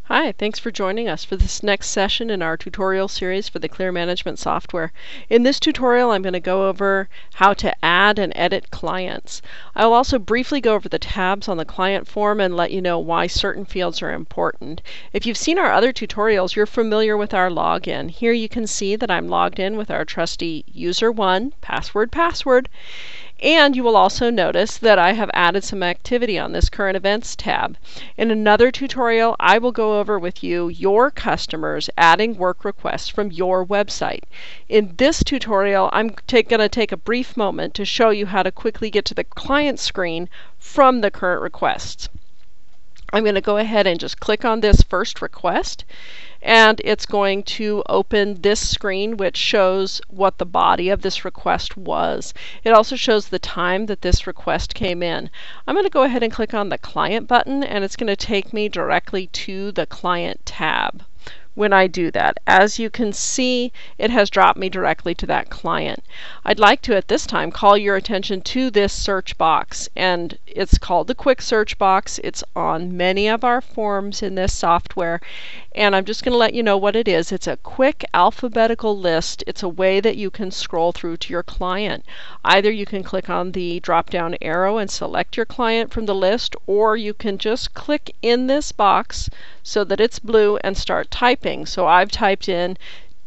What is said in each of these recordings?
Hi, thanks for joining us for this next session in our tutorial series for the Clear Management software. In this tutorial, I'm going to go over how to add and edit clients. I'll also briefly go over the tabs on the client form and let you know why certain fields are important. If you've seen our other tutorials, you're familiar with our login. Here you can see that I'm logged in with our trusty user1, password. And you will also notice that I have added some activity on this Current Events tab. In another tutorial, I will go over with you your customers adding work requests from your website. In this tutorial, I'm going to take a brief moment to show you how to quickly get to the client screen from the current requests. I'm going to go ahead and just click on this first request, and it's going to open this screen which shows what the body of this request was. It also shows the time that this request came in. I'm going to go ahead and click on the Client button, and it's going to take me directly to the Client tab. When I do that, as you can see, it has dropped me directly to that client. I'd like to at this time call your attention to this search box, and it's called the Quick Search box. It's on many of our forms in this software, and I'm just going to let you know what it is. It's a quick alphabetical list. It's a way that you can scroll through to your client. Either you can click on the drop down arrow and select your client from the list, or you can just click in this box so that it's blue and start typing. So I've typed in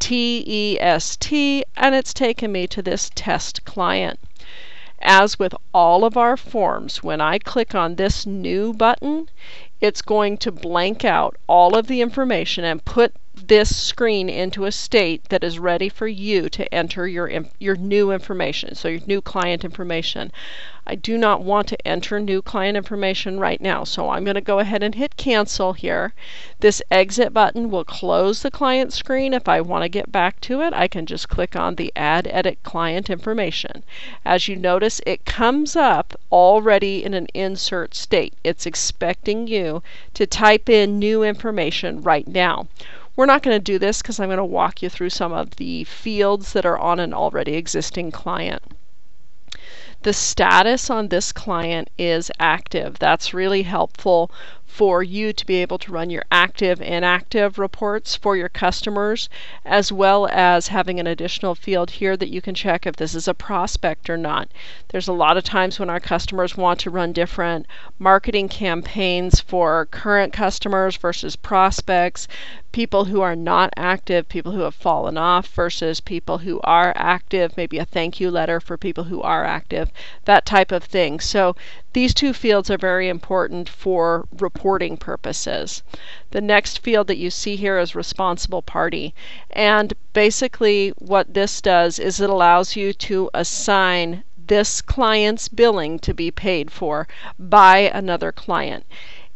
TEST, and it's taken me to this test client. As with all of our forms, when I click on this new button, it's going to blank out all of the information and put this screen into a state that is ready for you to enter your new information, so your new client information. I do not want to enter new client information right now, so I'm going to go ahead and hit cancel here. This exit button will close the client screen. If I want to get back to it, I can just click on the Add Edit Client Information. As you notice, it comes up already in an insert state. It's expecting you to type in new information right now. We're not going to do this because I'm going to walk you through some of the fields that are on an already existing client. The status on this client is active. That's really helpful for you to be able to run your active and inactive reports for your customers, as well as having an additional field here that you can check if this is a prospect or not. There's a lot of times when our customers want to run different marketing campaigns for current customers versus prospects, people who are not active, people who have fallen off versus people who are active, maybe a thank you letter for people who are active, that type of thing. So these two fields are very important for reporting purposes. The next field that you see here is responsible party. And basically what this does is it allows you to assign this client's billing to be paid for by another client.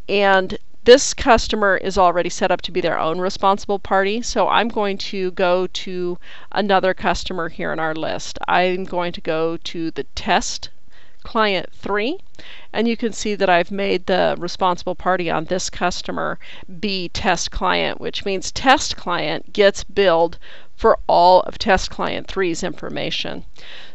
And this customer is already set up to be their own responsible party, so I'm going to go to another customer here in our list. I'm going to go to the test client 3, and you can see that I've made the responsible party on this customer be test client, which means test client gets billed for all of test client 3's information.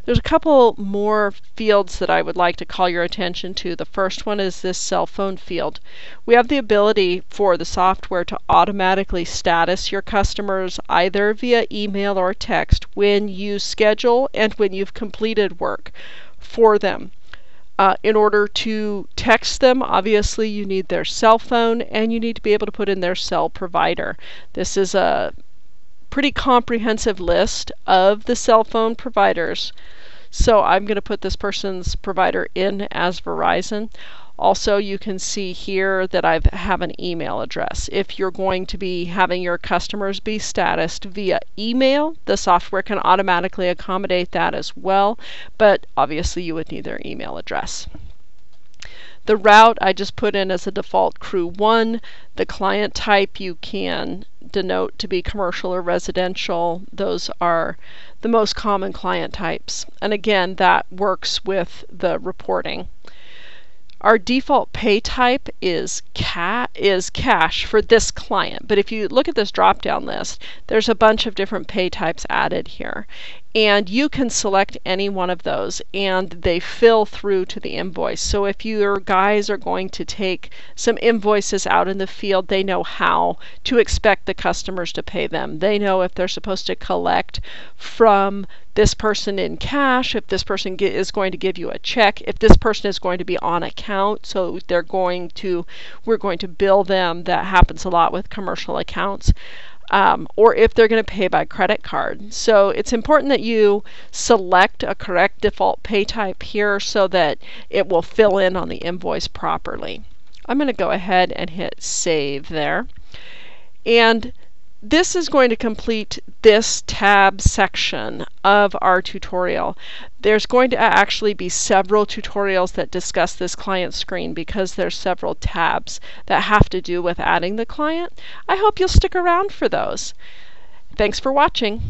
There's a couple more fields that I would like to call your attention to. The first one is this cell phone field. We have the ability for the software to automatically status your customers either via email or text when you schedule and when you've completed work for them. In order to text them, obviously you need their cell phone and you need to be able to put in their cell provider. This is a pretty comprehensive list of the cell phone providers. So I'm going to put this person's provider in as Verizon. Also, you can see here that I have an email address. If you're going to be having your customers be statused via email, the software can automatically accommodate that as well, but obviously you would need their email address. The route I just put in as a default crew 1. The client type you can denote to be commercial or residential. Those are the most common client types. And again, that works with the reporting. Our default pay type is cash for this client, but if you look at this drop-down list, there's a bunch of different pay types added here. and you can select any one of those and they fill through to the invoice. So if your guys are going to take some invoices out in the field, they know how to expect the customers to pay them. They know if they're supposed to collect from this person in cash, if this person is going to give you a check, if this person is going to be on account, so we're going to bill them. That happens a lot with commercial accounts. Or if they're going to pay by credit card. So it's important that you select a correct default pay type here so that it will fill in on the invoice properly. I'm going to go ahead and hit save there. And this is going to complete this tab section of our tutorial. There's going to actually be several tutorials that discuss this client screen because there's several tabs that have to do with adding the client. I hope you'll stick around for those. Thanks for watching.